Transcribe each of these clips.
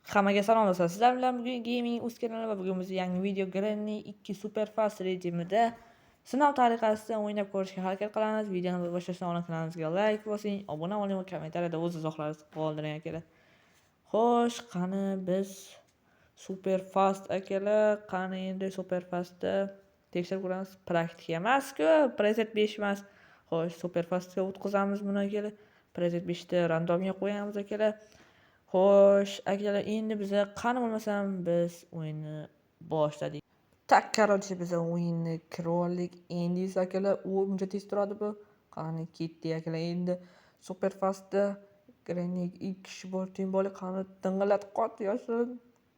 Hammaga salom. Sizlar bilan bugun gaming uz kanali va bugun biz yangi video Granny 2 Superfast rejimida sinov tariqasida o'ynab ko'rishga harakat qilamiz. Videoni boshlashdan oldin kanalimizga like bosing, obuna bo'ling va kommentariyada o'z izohlaringizni qoldiring akalar. Xo'sh, qani biz Superfast akalar, qani endi Superfastda tekshirib ko'ramiz. Praktika emas-ku, preset 5 emas. Xo'sh, Superfastga o'tkazamiz buni akalar. Preset 5 da randomga qo'yamiz akalar. Xo'sh, akalar, endi biza qani bo'lmasam biz o'yinni boshladik. Tak, короче, biza o'yinni kirib endi esa akalar, u uncha tez turadi bu. Qani ketdik akalar, endi Superfastda Granny 2 kishi bor, teng bola qani ding'illatib qoldi yoshlar.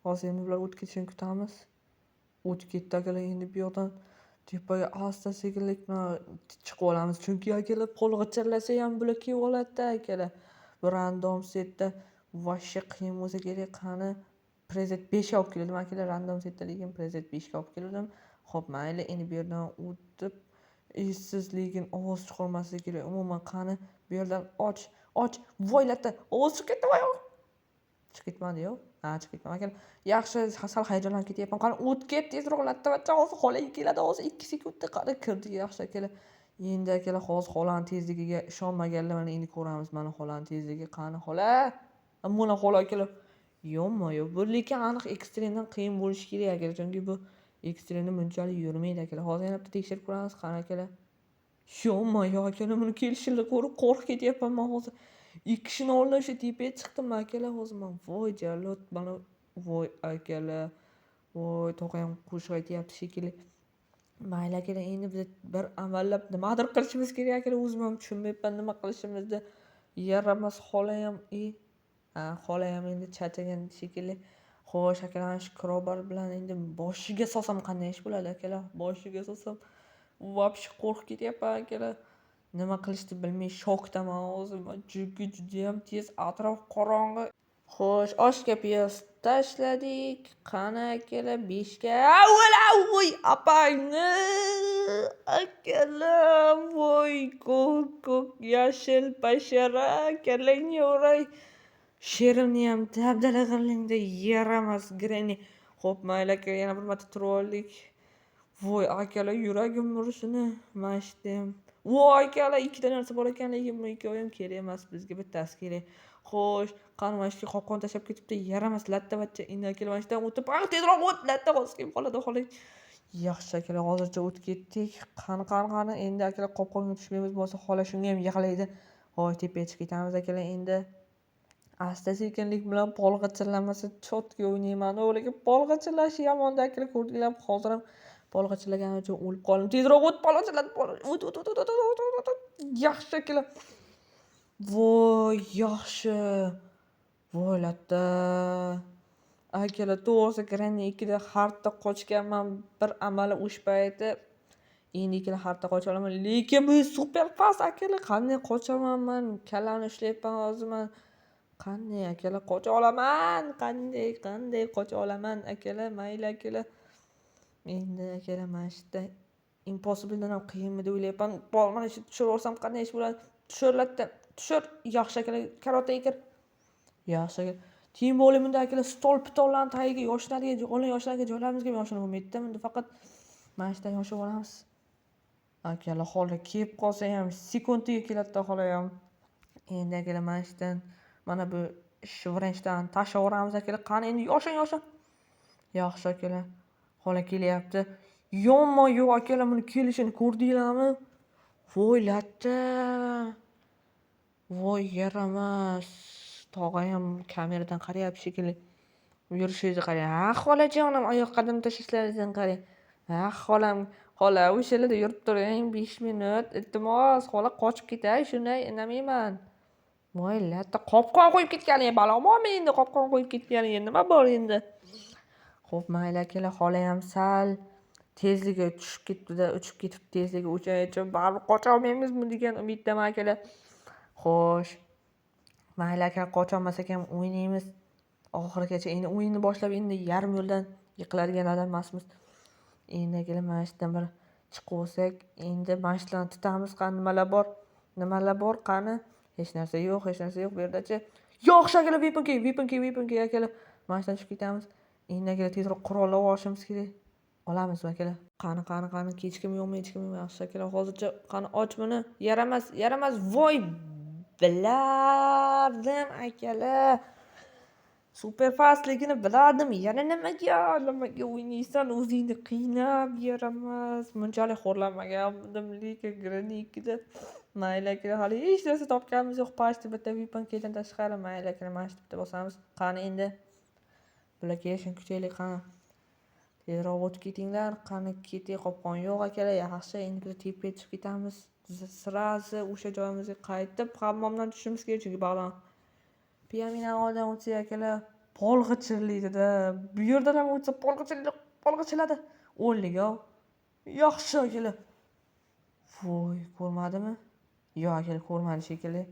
Hozir endi ular o'tib ketishini kutamiz. O'tib ketdi akalar, endi bu yoqdan tepaga asta-sekinlik bilan chiqib olamiz. Chunki akalar qo'lg'ichirlasa ham bular kelib oladi akalar. Bu random setda vashshe qiyin bo'lsa kerak. Qani preset 5 olib keldim akalar, random setda, lekin preset 5 ga olib keldim. Xo'p, mayli, endi bu yerdan o'tib essiz, lekin ovoz chiqarmasligi kerak. Umuman qani bu yerdan och. Voylatda ovoz chiqib ketdi voy. Chiqib ketmadi-yu. Ha, chiqib ketmadi akalar. Yaxshi, sal hayajonlanib ketyapman. Qani o'tib ket, tezroq latta bacha, hozir xolaga keladi. Hozir 2 sekundda qani kirdi. Yaxshi akalar. Endi akalar hozir xolani tezligiga ishonmaganlar, mana endi ko'ramiz mana xolani tezligi. Qani xola? Mana xola akalar. Yo-moyo, bu lekin aniq ekstremdan qiyin bo'lishi kerak akalar. Chunki bu ekstremda bunchalik yurmaydi akalar. Hozir yana bitta tekshirib ko'ramiz. Qani akalar. Yo-moyo akalar, buni kelishini ko'rib qo'rqib ketyapman men hozir. 2 kishini o'rnidan o'sha tepaga chiqdim akalar hozir men. Voy jalot, mana voy akalar. Voy, tog'am qo'shiq aytyapti shekilli. Mayli akalar, endi biz bir amallab nimadir qilishimiz kerak akalar. O'zim ham tushunmayapman nima qilishimizni. Yaramas xola ham xola ham endi charchagan shekilli. Xo'sh akalar, shu crowbar bilan endi boshiga solsam qanday ish bo'ladi akalar? Boshiga solsam vobshe qo'rqib ketyapman akalar. Nima qilishni bilmay shokdaman hozir. Judayam tez, atrof qorong'i. Xo'sh, oshga piyoz tashladik. Qani akalar, 5 ga. Voy, apangni. Akalar, voy, ko'k yashil bashara, kalangga o'ray. Sherimni ham dabdala qilingda, yaramas Granny. Xo'p, mayli aka, yana bir marta turib oldik. Voy akalar, yuragim urishini mashdim. Voy akalar, ikkita narsa bor ekan, lekin bu ikkovi ham kerak emas, bizga bittasi kerak. Xo'sh, qani mana shu qopqon tashlab ketibdi, yaramas latta bachcha. Endi akalar mana shundan o'tib, tezroq o't, latta hozir kelib qoladi xolos. Yaxshi akalar, hozircha o'tib ketdik. Qani. Endi akalar qopqonga tushmaymiz bo'lsa, xola shunga ham yig'laydi. Hoy, tepaga chiqib ketamiz akalar endi. Asta-sekinlik bilan polg'achillamasa chotga o'ynayman. Lekin polg'achillash yomon akalar, ko'rdinglar. Hozir ham polg'achillagan uchun o'lib qoldim. Tezroq o't, polg'achillat. O't. Yaxshi akalar. Voy, yaxshi. Voy latta. Akalar, to'g'risi Granny 2 da hardda qochganman bir amali o'sha payti. Endi ikkala hardda qocha olaman, lekin bu super fast akalar. Qanday qochaman men? Kallani ishlayapman hozir men. Qanday akalar qocha olaman? Qanday qocha olaman akalar? Mayli akalar. Endi akalar mana shu yerda impossible'dan ham qiyinmi deb o'ylayapman. Mana shu tushiraversam qanday ish bo'ladi? Tushirlatdi. Tushir. Yaxshi akalar, karotaga kir. Yaxshi akalar. Team bo'limida akalar stol-pitollarni tagiga yoshlarga joylarimizga yoshlar bo'lmaydi-da. Bunda faqat mana shudan yoshib olamiz. Akalar, xola kelib qolsa ham sekundiga keladi-da xola ham. Endi akalar mana shudan mana bu shivrinchdan tashlaveramiz akalar. Qani endi yoshing. Yaxshi akalar. Xola kelyapti. Yo-moyo akalar, buni kelishini ko'rdinglarmi? Voy latta. Voy yaramas. Tog'a ham kameradan qarayapti shekilli. Yurishingizni qarang. Xolajonim, oyoq qadam tashlashlaringizdan qarang. Xolam, xola o'shalarda yurib turing 5 minut. Iltimos, xola qochib ketay, shunday indamayman. Voy latta, qopqon qo'yib ketganing balo bormi endi? Qopqon qo'yib ketganing nima bor endi? Xo'p, mayli akalar, xola ham sal tezligi tushib ketdi-da, uchib ketib tezligi o'chayotib, baribir qocha olmaymizmi degan umiddaman akalar. Xo'sh, mayli aka, qocha olmasak ham o'ynaymiz oxirigacha. Endi o'yinni boshlab endi yarim yo'ldan yiqiladigan odam emasmiz. Endi akalar mana shudan bir chiqib olsak, endi mashlarni tutamiz. Qani nimalar bor? Qani hech narsa yo'q bu yerdachi. Yaxshi akalar, weapon key akalar. mashinadan tushib ketamiz. Endi akalar tezroq qurollar olishimiz kerak. Olamizmi akalar? Qani kechkim yo'qmi, yaxshi akalar. Hozircha qani och buni. Yaramas. Voy bilardim akalar. Super fastligini bilardim. Yana nimaga o'ynaysan? O'zingni qiynab yaramas. Bunchalik xo'rlanmagandim lekin Granny 2da mayli akalar, hali hech narsa topganimiz yo'q. Pashti bitta weapon keydan tashqari mayli akalar, mana shu bitta bosamiz. Qani endi blockation kuchaylik qani. Tezroq o'tib ketinglar. Qani keting, qopqon yo'q akalar. Yaxshi, endi biz tepga chiqib ketamiz. Sirazi o'sha joyimizga qaytib hammomdan tushishimiz kerak, chunki bog'dan piyaminani oldidan o'tsak akalar, polg'ichirlaydida. Bu yerdan ham o'tsa polg'ichiladi. O'nliga. Yaxshi akalar. Voy, ko'rmadimi? Yo'q akalar, ko'rmadi shekilli.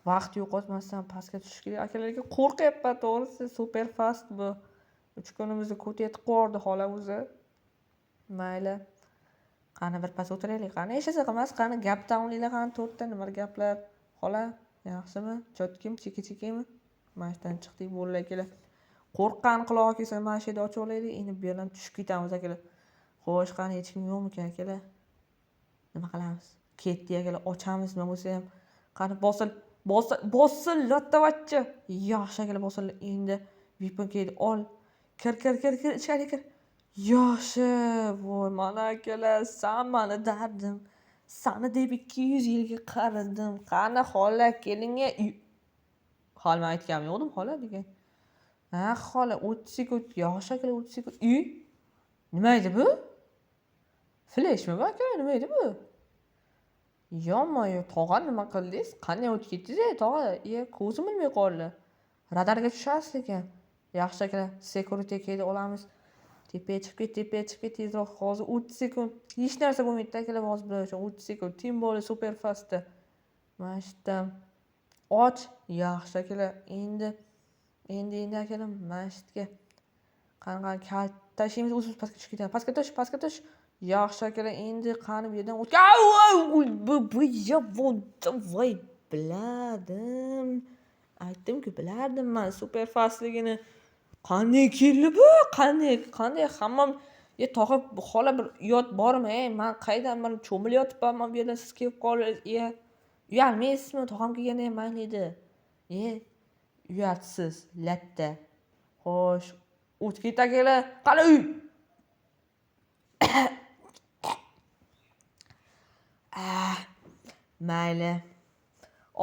Vaqt yo'qotmasdan pastga tushish kerak. Akalarga qo'rqyapman to'g'risi. Super fast bu. 3 kunimizni ko'tayotib qo'rdi xola o'zi. Mayli. Qani bir pas o'tiraylik. Qani eshitsa qilmas, qani gap tauninglar, qani to'rtta nima gaplar. Xola, yaxshimi? Chotkim, cheki-chekimi? Mashinadan chiqdik bo'ldi akalar. Qo'rqqan quloq kelsa mana shu yerda ochib olaylik. Endi bu yerdan tushib ketamiz akalar. Xo'sh, qani hech kim yo'qmi akalar? Nima qilamiz? Ketdi akalar, ochamiz nima bo'lsa ham. Qani bosil, lattavachcha. Yaxshi akalar, bosil. Endi weapon keydi ol. Kir, ichkariga kir. Yaxshi. Voy, mana akalar, sen mani dardim. Sani deb 200 yilga qaradim. Qani xola, keling-ya. Xola, men aytganim yo'qdim xola degan. Ha, xola, 30 sekund. Yaxshi akalar, 30 sekund. Nima edi bu? Flashmi bu akalar, nima edi bu? Yo'q, tog'a nima qildingiz? Qanday o'tib ketdingiz, tog'a? Ko'zim bilmay qoldi. Radarga tushasiz ekan. Yaxshi akalar, security keyni olamiz. Tepaga chiqib ket tezroq. Hozir 30 sekund. Hech narsa bo'lmaydi akalar, hozir bular uchun 30 sekund. Tim bo'li super fastda. Mana shu yerdan och. Yaxshi akalar, endi akalar mana shu yerga qani kalt tashlaymiz, o'zimiz pastga tushib ketamiz. Pastga tush. Yaxshi akalar, endi qani bu yerdan voy biladim. Aytdim-ku, bilardim men super fastligini. Qanday keldi bu? Qanday hammam tog'a xola bir uyat bormi? Men qaydan bir cho'milib yotibman, men bu yerdan siz kelib qolasiz. Uyalmaysizmi? Tog'am kelganda ham mayli edi. Uyatsiz, latta. Xo'sh, o'tib ket akalar. Qani uy. Mayli.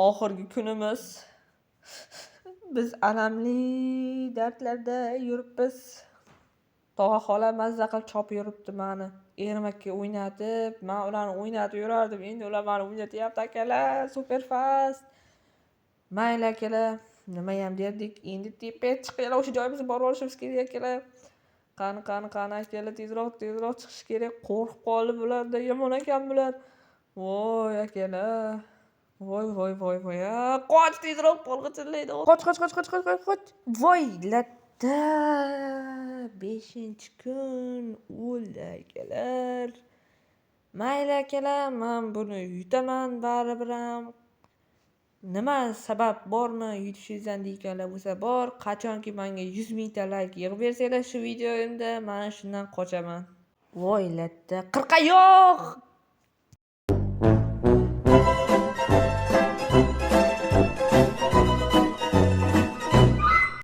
Oxirgi kunimiz. Biz alamli dardlarda yuribmiz. Tog'a xola mazza qilib chopib yuribdi meni. Ermakka o'ynatib, men ularni o'ynatib yurardim. Endi ular meni o'ynatyapti akalar. Super fast. Mayli akalar, nima ham derdik? Endi tepaga chiqaylik, o'sha joyimizga borib olishimiz kerak akalar. Qani akalar, tezroq chiqish kerak. Qo'rqib qoldi bularda, yomon ekan bular. Voy akalar. Voy. Qoch tezroq, polg'ichirlaydi. Qoch. Voy latta. 5-kun o'ldi akalar. Mayli akalar, men buni yutaman baribir ham. Nima sabab bormi yutishingizdan deganlar bo'lsa bor. Qachonki menga 100 mingta like yig'ib bersanglar shu videomda, men shundan qochaman. Voy latta. 40 yo'q.